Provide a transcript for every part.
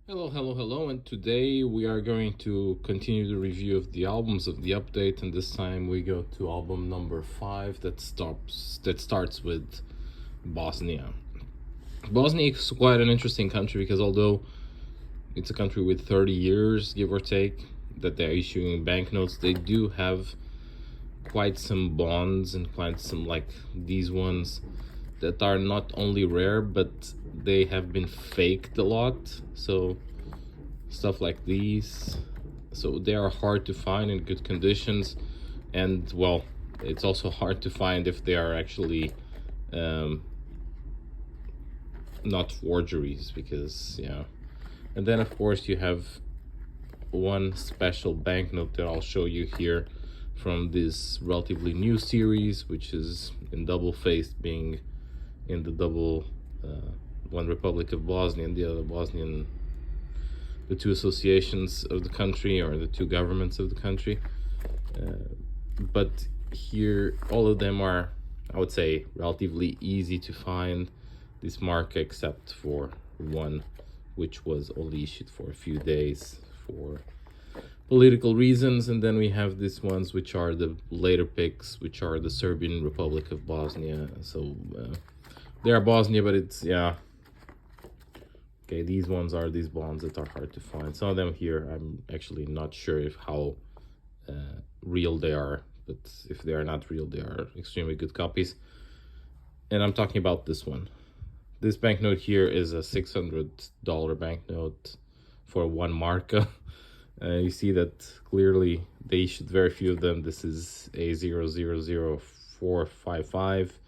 Hello, and today we are going to continue the review of the albums of the update, and this time we go to album number 5 that starts with Bosnia. Bosnia is quite an interesting country because although it's a country with 30 years, give or take, that they're issuing banknotes, they do have quite some bonds and quite some, like these ones, that are not only rare but they have been faked a lot. So stuff like these, so they are hard to find in good conditions, and well, it's also hard to find if they are actually not forgeries, because yeah. And then of course you have one special banknote that I'll show you here from this relatively new series, which is in double faced, being in the double one Republic of Bosnia and the other Bosnian, the two associations of the country, or the two governments of the country. But here all of them are, I would say, relatively easy to find this mark, except for one, which was only issued for a few days for political reasons. And then we have these ones which are the later picks, which are the Serbian Republic of Bosnia. So they are Bosnia, but it's, yeah, okay, these ones are these bonds that are hard to find. Some of them here, I'm actually not sure if how real they are, but if they are not real, they are extremely good copies. And I'm talking about this one. This banknote here is a $600 banknote for 1 marka. You see that clearly they issued very few of them. This is a 000455.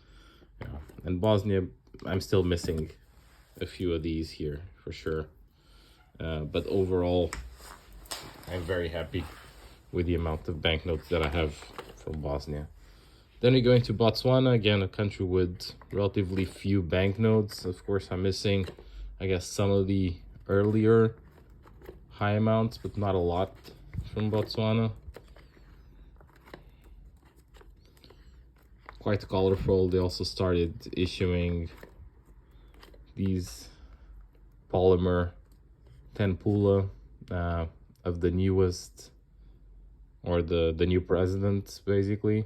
Yeah. And Bosnia, I'm still missing a few of these here for sure. But overall, I'm very happy with the amount of banknotes that I have from Bosnia. Then we go into Botswana, again a country with relatively few banknotes. Of course, I'm missing, I guess, some of the earlier high amounts, but not a lot from Botswana. Quite colorful. They also started issuing these polymer tempula of the newest, or the new president, basically.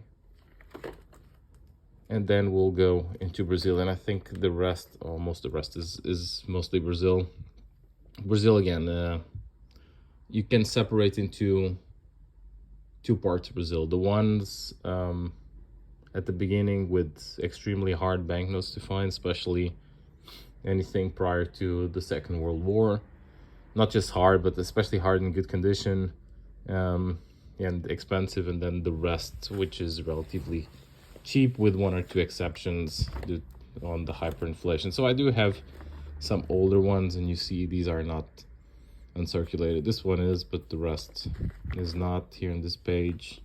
And then we'll go into Brazil, and I think the rest, almost the rest, is mostly Brazil. Brazil, again, you can separate into two parts of Brazil. The ones at the beginning with extremely hard banknotes to find, especially anything prior to the Second World War. Not just hard, but especially hard in good condition, and expensive. And then the rest, which is relatively cheap, with one or two exceptions on the hyperinflation. So I do have some older ones, and you see these are not uncirculated. This one is, but the rest is not here on this page.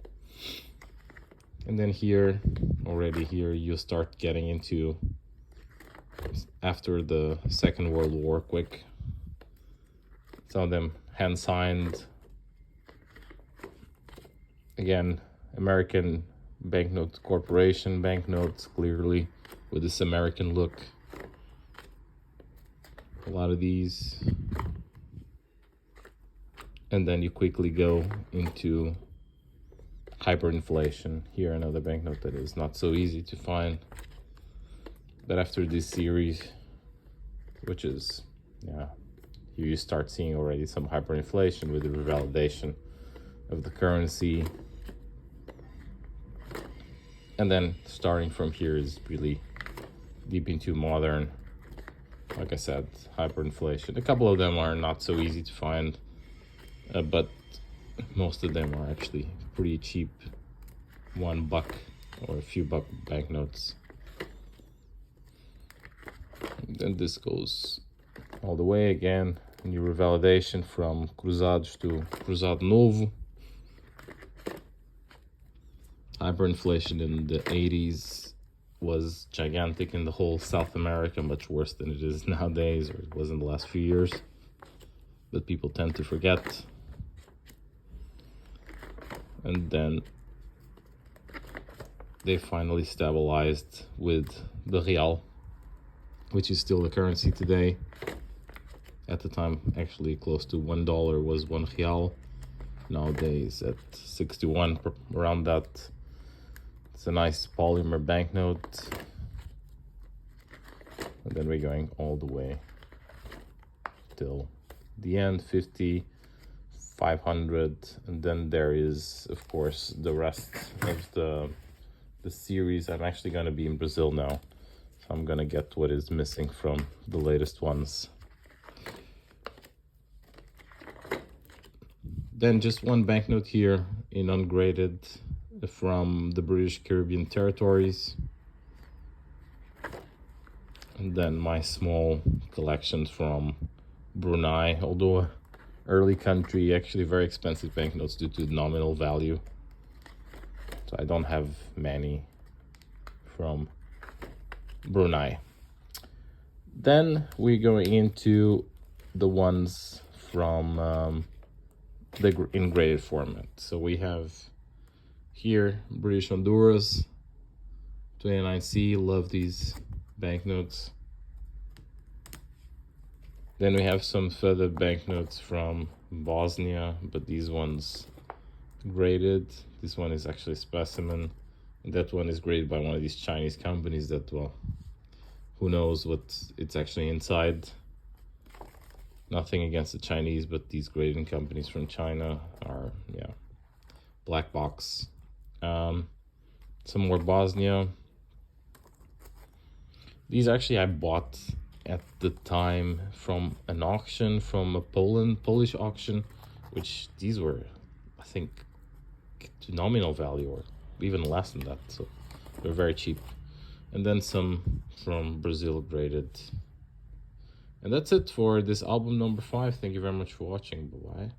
And then here, already here, you start getting into after the Second World War, quick. Some of them hand signed. Again, American Banknote Corporation banknotes, clearly with this American look. A lot of these. And then you quickly go into hyperinflation. Here, another banknote that is not so easy to find. But after this series, which is, yeah, here you start seeing already some hyperinflation with the revalidation of the currency. And then starting from here is really deep into modern, like I said, hyperinflation. A couple of them are not so easy to find, but most of them are actually pretty cheap, $1 or a few buck banknotes. And then this goes all the way again, new revalidation from Cruzados to Cruzado Novo. Hyperinflation in the 80s was gigantic in the whole South America, much worse than it is nowadays, or it was in the last few years, but people tend to forget. And then they finally stabilized with the real, which is still the currency today. At the time, actually close to $1 was 1 real. Nowadays at 61, around that. It's a nice polymer banknote. And then we're going all the way till the end, 50, 500, and then there is, of course, the rest of the series. I'm actually going to be in Brazil now, so I'm going to get what is missing from the latest ones. Then just one banknote here in ungraded from the British Caribbean territories. And then my small collection from Brunei, although early country, actually very expensive banknotes due to nominal value. So I don't have many from Brunei. Then we're going into the ones from the engraded format. So we have here British Honduras, 29C, love these banknotes. Then we have some further banknotes from Bosnia, but these ones graded. This one is actually a specimen, and that one is graded by one of these Chinese companies that, well, who knows what it's actually inside. Nothing against the Chinese, but these grading companies from China are, yeah, black box. Some more Bosnia. These actually I bought at the time from an auction, from a Polish auction, which these were, I think, to nominal value or even less than that, so they're very cheap. And then some from Brazil graded. And that's it for this album number 5. Thank you very much for watching. Bye-bye.